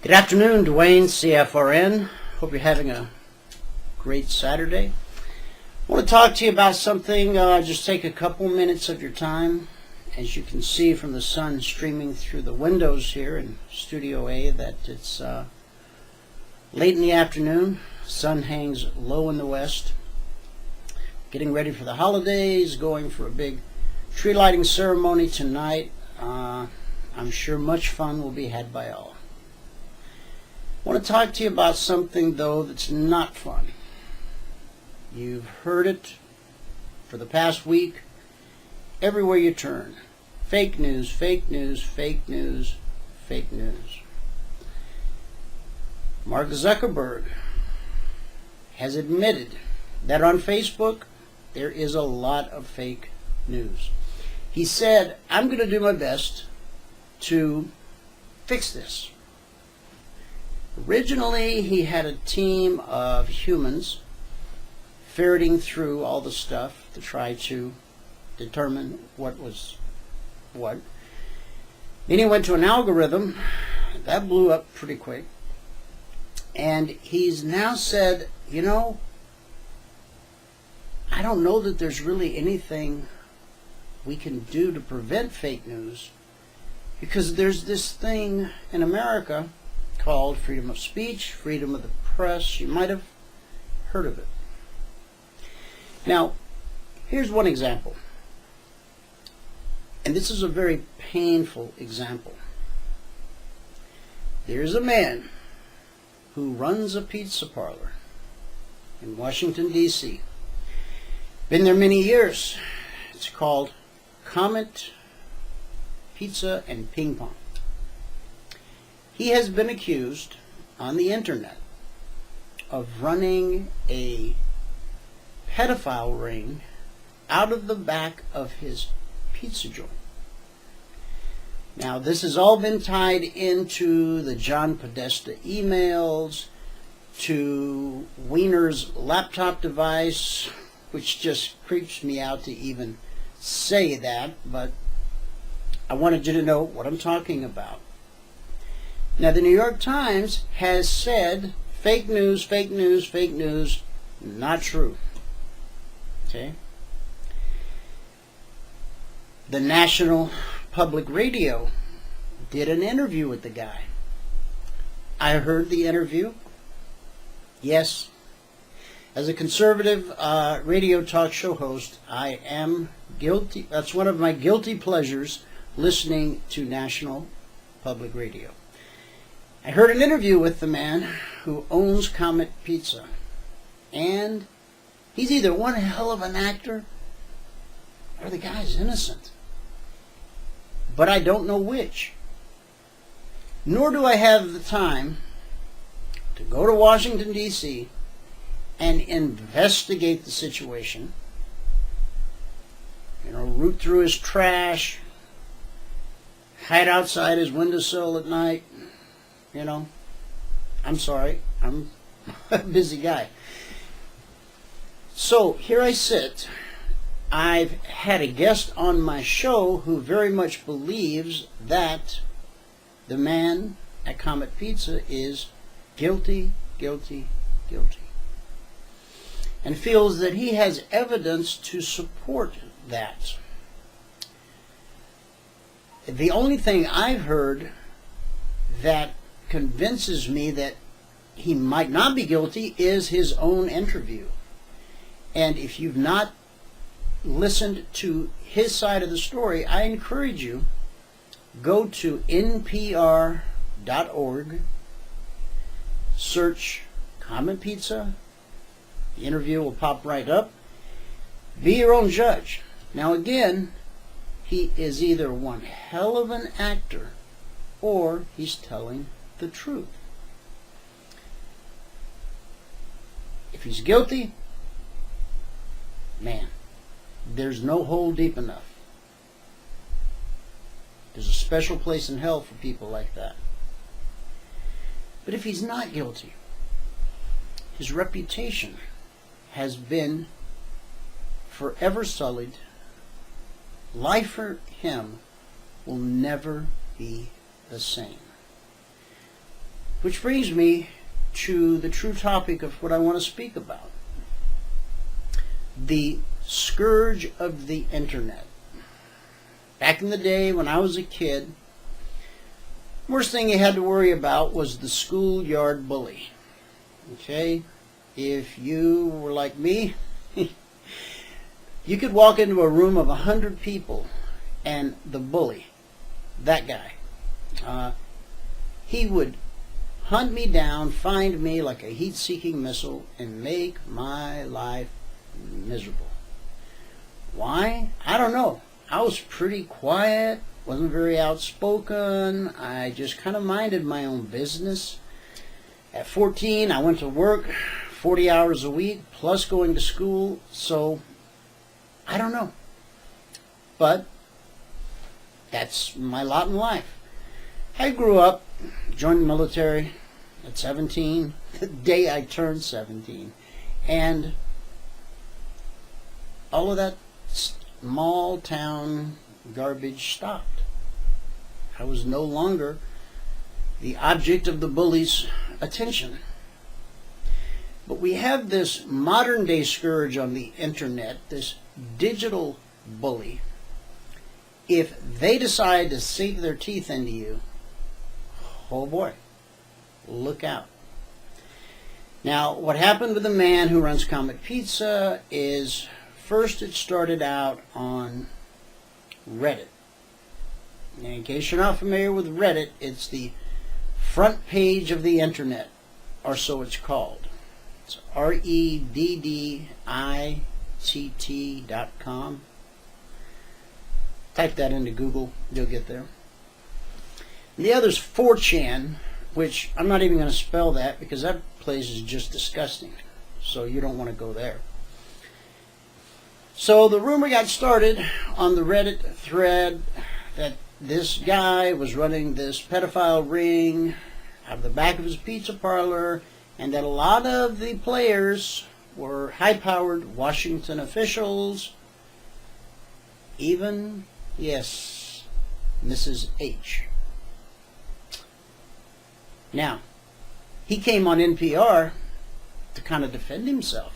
Good afternoon, Dwayne, CFRN. Hope you're having a great Saturday. I want to talk to you about something, just take a couple minutes of your time. As you can see from the sun streaming through the windows here in Studio A that it's late in the afternoon. Sun hangs low in the west. Getting ready for the holidays, going for a big tree lighting ceremony tonight. I'm sure much fun will be had by all. I want to talk to you about something, though, that's not fun. You've heard it for the past week, everywhere you turn. Fake news, fake news, fake news, fake news. Mark Zuckerberg has admitted that on Facebook there is a lot of fake news. He said, I'm going to do my best to fix this. Originally, he had a team of humans ferreting through all the stuff to try to determine what was what. Then he went to an algorithm. That blew up pretty quick. And he's now said, I don't know that there's really anything we can do to prevent fake news, because there's this thing in America called freedom of speech, freedom of the press. You might have heard of it. Now, here's one example. And this is a very painful example. There's a man who runs a pizza parlor in Washington, D.C. Been there many years. It's called Comet Pizza and Ping Pong. He has been accused on the internet of running a pedophile ring out of the back of his pizza joint. Now, this has all been tied into the John Podesta emails, to Wiener's laptop device, which just creeps me out to even say that, but I wanted you to know what I'm talking about. Now, the New York Times has said fake news, fake news, fake news, not true. Okay? The National Public Radio did an interview with the guy. I heard the interview. Yes. As a conservative radio talk show host, I am guilty. That's one of my guilty pleasures, listening to National Public Radio. I heard an interview with the man who owns Comet Pizza, and he's either one hell of an actor or the guy's innocent. But I don't know which. Nor do I have the time to go to Washington, D.C. and investigate the situation. Root through his trash, hide outside his windowsill at night. I'm sorry, I'm a busy guy. So here I sit. I've had a guest on my show who very much believes that the man at Comet Pizza is guilty, guilty, guilty, and feels that he has evidence to support that. The only thing I've heard that convinces me that he might not be guilty is his own interview. And if you've not listened to his side of the story, I encourage you, go to npr.org, search Comet Pizza. The interview will pop right up. Be your own judge. Now again, he is either one hell of an actor or he's telling the truth. If he's guilty, man, there's no hole deep enough. There's a special place in hell for people like that. But if he's not guilty, his reputation has been forever sullied. Life for him will never be the same. Which brings me to the true topic of what I want to speak about. The scourge of the internet. Back in the day when I was a kid, worst thing you had to worry about was the schoolyard bully. Okay? If you were like me, you could walk into a room of 100 people and the bully, that guy, he would hunt me down, find me like a heat-seeking missile, and make my life miserable. Why? I don't know. I was pretty quiet, wasn't very outspoken. I just kind of minded my own business. At 14, I went to work 40 hours a week, plus going to school, so I don't know. But that's my lot in life. I grew up, joined the military at 17, the day I turned 17, and all of that small town garbage stopped. I was no longer the object of the bully's attention. But we have this modern day scourge on the internet, this digital bully. If they decide to sink their teeth into you, oh boy, look out. Now, what happened with the man who runs Comet Pizza is, first it started out on Reddit. Now, in case you're not familiar with Reddit, it's the front page of the internet, or so it's called. It's REDDITT.com. Type that into Google, you'll get there. And the other's 4chan, which I'm not even going to spell that because that place is just disgusting. So you don't want to go there. So the rumor got started on the Reddit thread that this guy was running this pedophile ring out of the back of his pizza parlor, and that a lot of the players were high-powered Washington officials, even, yes, Mrs. H. Now, he came on NPR to kind of defend himself.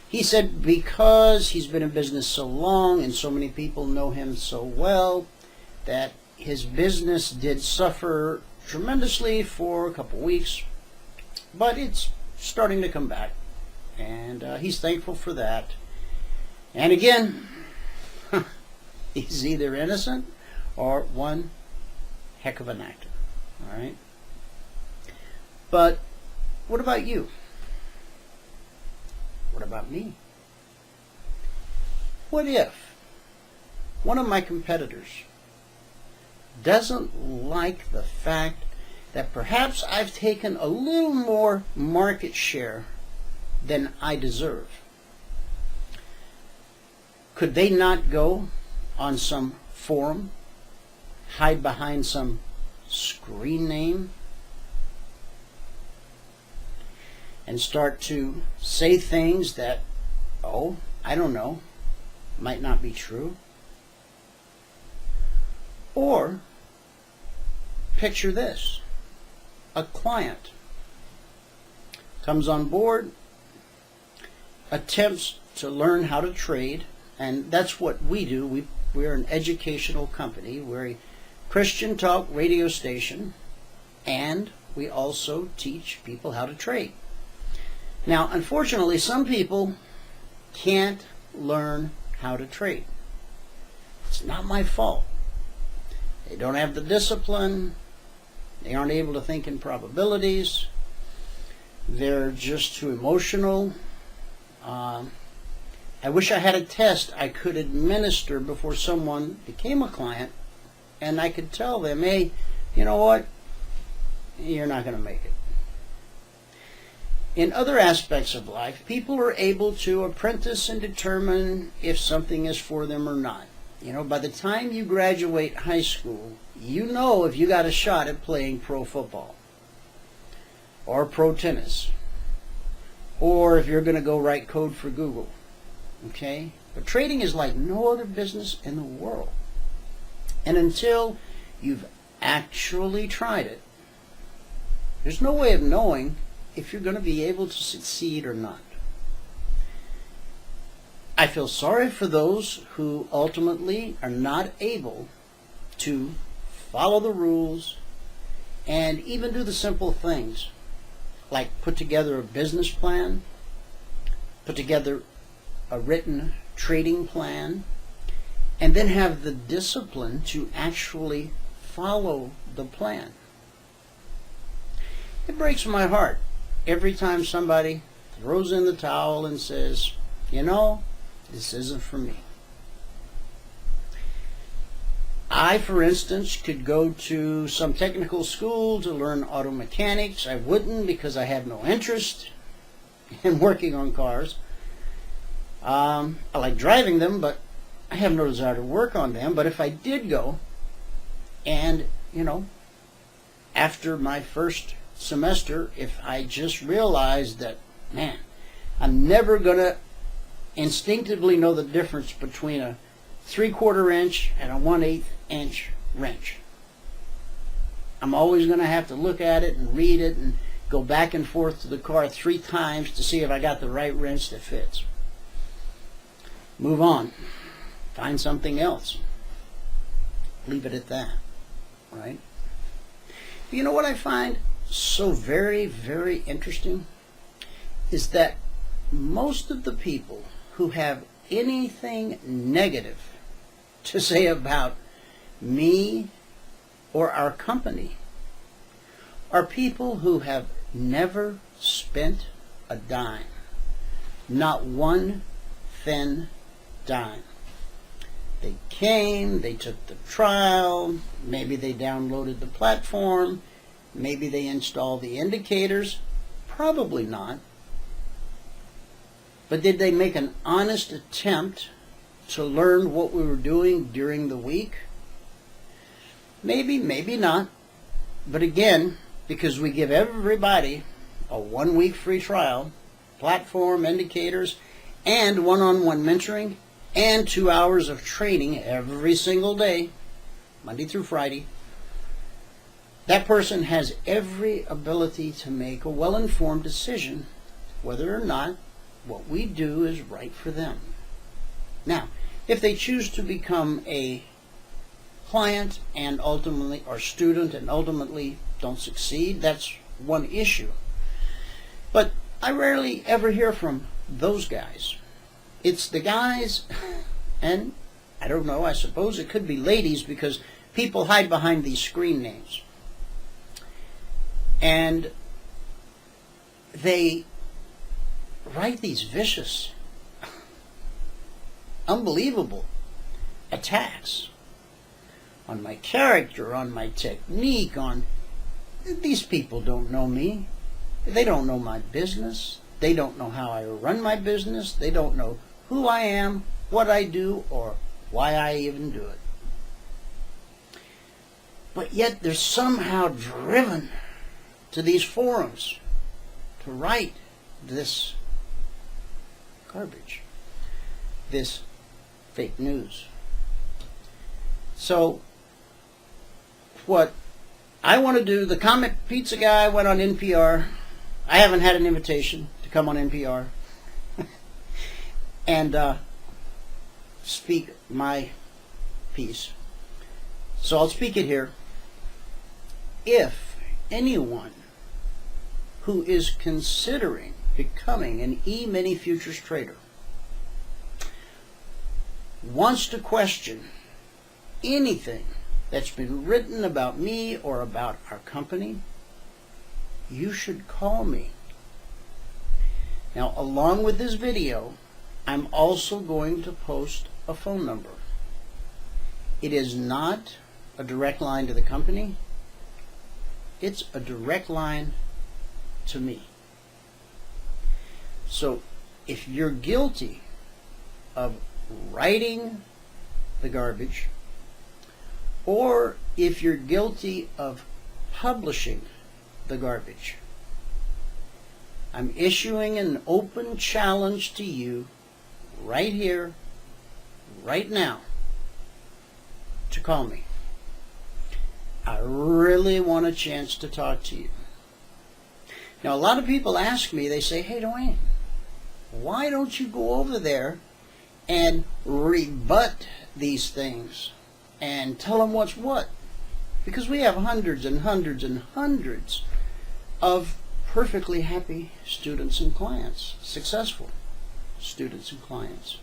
He said because he's been in business so long and so many people know him so well that his business did suffer tremendously for a couple weeks, but it's starting to come back, and he's thankful for that. And again, he's either innocent or one heck of an actor. All right? But what about you? What about me? What if one of my competitors doesn't like the fact that perhaps I've taken a little more market share than I deserve? Could they not go on some forum, hide behind some screen name, and start to say things that, oh, I don't know, might not be true? Or picture this. A client comes on board, attempts to learn how to trade, and that's what we do. We're an educational company. We're a Christian talk radio station, and we also teach people how to trade. Now, unfortunately, some people can't learn how to trade. It's not my fault. They don't have the discipline. They aren't able to think in probabilities. They're just too emotional. I wish I had a test I could administer before someone became a client, and I could tell them, hey, you know what? You're not going to make it. In other aspects of life, people are able to apprentice and determine if something is for them or not. You know, by the time you graduate high school, you know if you got a shot at playing pro football or pro tennis, or if you're going to go write code for Google. Okay? But trading is like no other business in the world. And until you've actually tried it, There's no way of knowing if you're going to be able to succeed or not. I feel sorry for those who ultimately are not able to follow the rules and even do the simple things like put together a business plan, put together a written trading plan, and then have the discipline to actually follow the plan. It breaks my heart every time somebody throws in the towel and says, you know, this isn't for me. I, for instance, could go to some technical school to learn auto mechanics. I wouldn't because I have no interest in working on cars. I like driving them, but I have no desire to work on them. But if I did go and, after my first semester, if I just realized that, man, I'm never going to instinctively know the difference between a 3/4 inch and a 1/8 inch wrench. I'm always going to have to look at it and read it and go back and forth to the car 3 times to see if I got the right wrench that fits. Move on. Find something else. Leave it at that, right? You know what I find so very, very interesting is that most of the people who have anything negative to say about me or our company are people who have never spent a dime. Not one thin dime. They came, they took the trial, maybe they downloaded the platform, maybe they installed the indicators, probably not. But did they make an honest attempt to learn what we were doing during the week? Maybe, maybe not. But again, because we give everybody a 1-week free trial, platform, indicators, and one-on-one mentoring, and 2 hours of training every single day, Monday through Friday, that person has every ability to make a well-informed decision whether or not what we do is right for them. Now, if they choose to become a client and ultimately, or student and ultimately don't succeed, that's one issue. But I rarely ever hear from those guys. It's the guys, and I don't know, I suppose it could be ladies because people hide behind these screen names. And they write these vicious, unbelievable attacks on my character, on my technique, on... These people don't know me. They don't know my business. They don't know how I run my business. They don't know who I am, what I do, or why I even do it. But yet they're somehow driven to these forums to write this garbage, this fake news. So what I want to do, the Comet Pizza guy went on NPR. I haven't had an invitation to come on NPR and speak my piece. So I'll speak it here. If anyone who is considering becoming an E-mini futures trader wants to question anything that's been written about me or about our company, you should call me. Now, along with this video, I'm also going to post a phone number. It is not a direct line to the company. It's a direct line to me. So if you're guilty of writing the garbage, or if you're guilty of publishing the garbage, I'm issuing an open challenge to you right here, right now, to call me. I really want a chance to talk to you. Now, a lot of people ask me, they say, hey, Dwayne, why don't you go over there and rebut these things and tell them what's what? Because we have hundreds and hundreds and hundreds of perfectly happy students and clients, successful students and clients.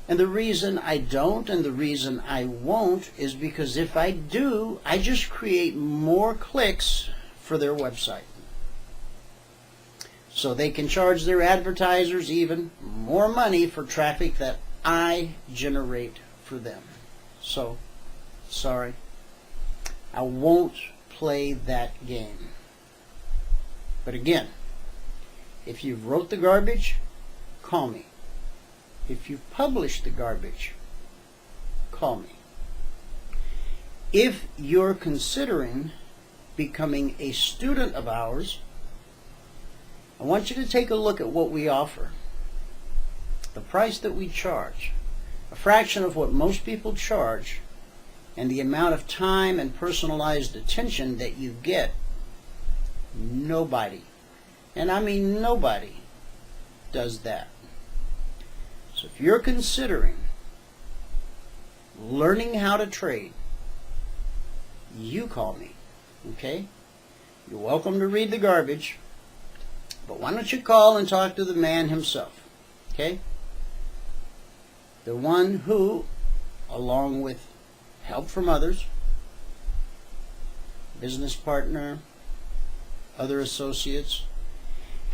And the reason I don't and the reason I won't is because if I do, I just create more clicks for their website. So they can charge their advertisers even more money for traffic that I generate for them. So, sorry, I won't play that game. But again, if you've wrote the garbage, call me. If you've published the garbage, call me. If you're considering becoming a student of ours, I want you to take a look at what we offer. The price that we charge, a fraction of what most people charge, and the amount of time and personalized attention that you get. Nobody, and I mean nobody, does that. So if you're considering learning how to trade, you call me, okay? You're welcome to read the garbage, but why don't you call and talk to the man himself, okay? The one who, along with help from others, business partner, other associates,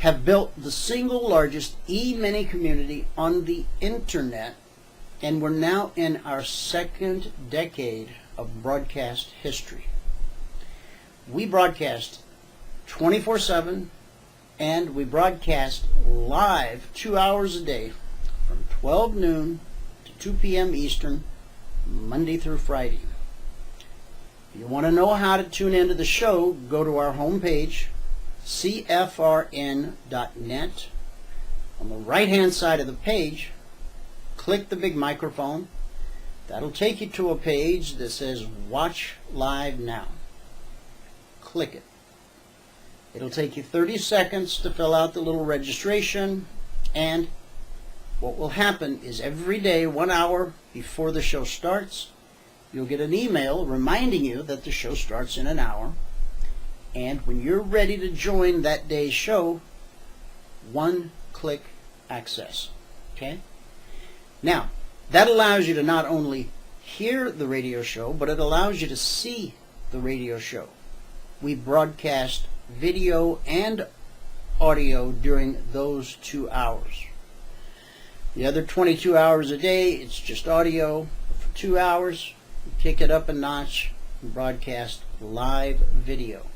have built the single largest Emini community on the internet, and we're now in our second decade of broadcast history. We broadcast 24/7, and we broadcast live 2 hours a day from 12 noon to 2 p.m. Eastern, Monday through Friday. If you want to know how to tune into the show, go to our homepage, cfrn.net. On the right-hand side of the page, click the big microphone. That'll take you to a page that says Watch Live Now. Click it. It'll take you 30 seconds to fill out the little registration, and what will happen is every day, 1 hour before the show starts, you'll get an email reminding you that the show starts in an hour. And when you're ready to join that day's show, one-click access. Okay? Now, that allows you to not only hear the radio show, but it allows you to see the radio show. We broadcast video and audio during those 2 hours. The other 22 hours a day, it's just audio. For 2 hours, you kick it up a notch and broadcast live video.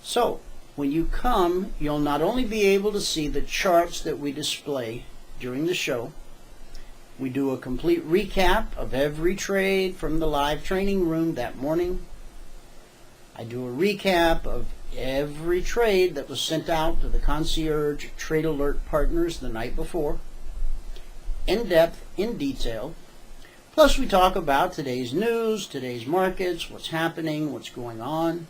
So, when you come, you'll not only be able to see the charts that we display during the show. We do a complete recap of every trade from the live training room that morning. I do a recap of every trade that was sent out to the concierge trade alert partners the night before, in depth, in detail. Plus we talk about today's news, today's markets, what's happening, what's going on.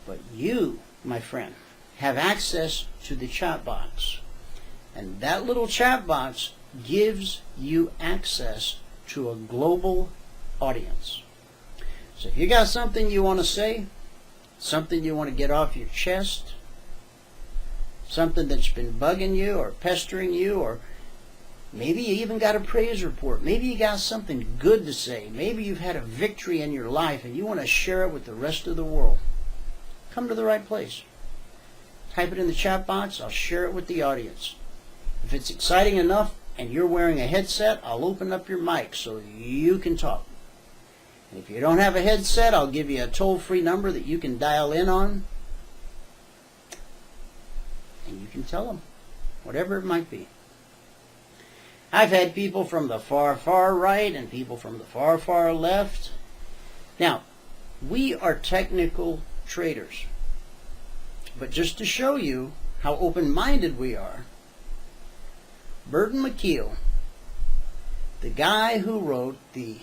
But you, my friend, have access to the chat box. And that little chat box gives you access to a global audience. So if you got something you want to say, something you want to get off your chest, something that's been bugging you or pestering you, or maybe you even got a praise report, maybe you got something good to say, maybe you've had a victory in your life and you want to share it with the rest of the world, come to the right place. Type it in the chat box. I'll share it with the audience. If it's exciting enough and you're wearing a headset, I'll open up your mic so you can talk. And if you don't have a headset, I'll give you a toll-free number that you can dial in on. And you can tell them whatever it might be. I've had people from the far, far right and people from the far, far left. Now, we are technical traders. But just to show you how open-minded we are, Burton McKeel, the guy who wrote the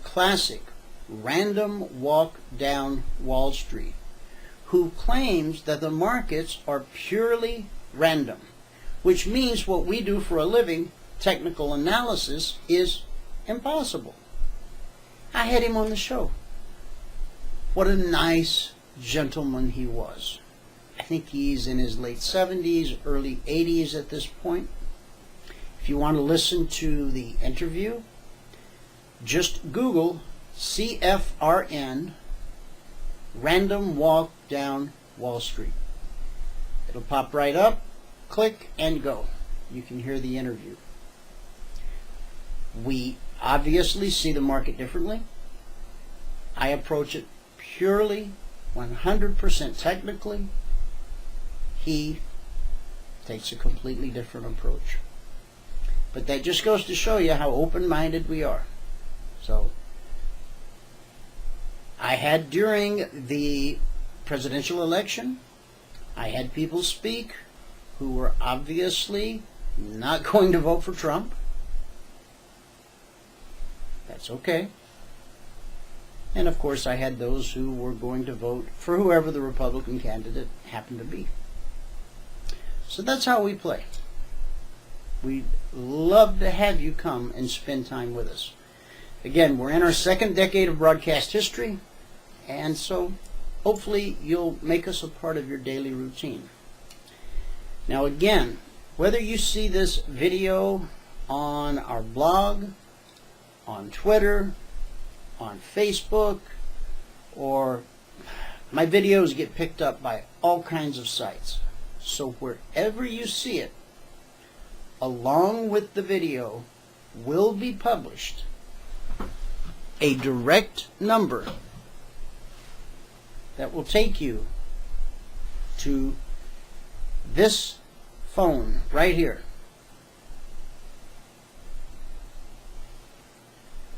classic Random Walk Down Wall Street, who claims that the markets are purely random, which means what we do for a living, technical analysis, is impossible. I had him on the show. What a nice gentleman he was. I think he's in his late 70s, early 80s at this point. If you want to listen to the interview, just Google CFRN Random Walk Down Wall Street. It'll pop right up, click and go. You can hear the interview. We obviously see the market differently. I approach it purely 100% technically. He takes a completely different approach. But that just goes to show you how open-minded we are. So, I had during the presidential election, I had people speak who were obviously not going to vote for Trump. That's okay. And of course I had those who were going to vote for whoever the Republican candidate happened to be. So that's how we play. We'd love to have you come and spend time with us. Again, we're in our second decade of broadcast history, and so hopefully you'll make us a part of your daily routine. Now again, whether you see this video on our blog, on Twitter, on Facebook, or my videos get picked up by all kinds of sites. So wherever you see it, along with the video, will be published a direct number that will take you to this phone right here.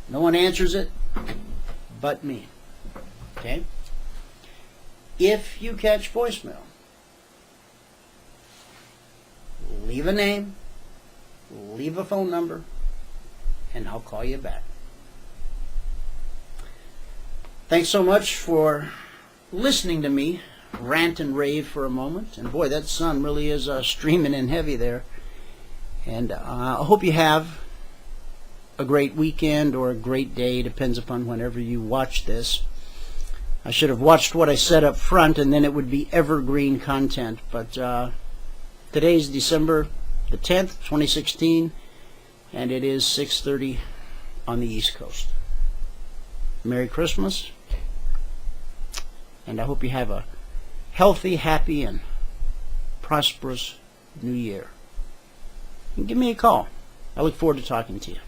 No one answers it but me. Okay? If you catch voicemail, leave a name, leave a phone number, and I'll call you back. Thanks so much for listening to me rant and rave for a moment. And boy, that sun really is streaming in heavy there. And I hope you have a great weekend or a great day, depends upon whenever you watch this. I should have watched what I said up front, and then it would be evergreen content. But today's December the 10th, 2016, and it is 6:30 on the East Coast. Merry Christmas, and I hope you have a healthy, happy, and prosperous New Year. And give me a call. I look forward to talking to you.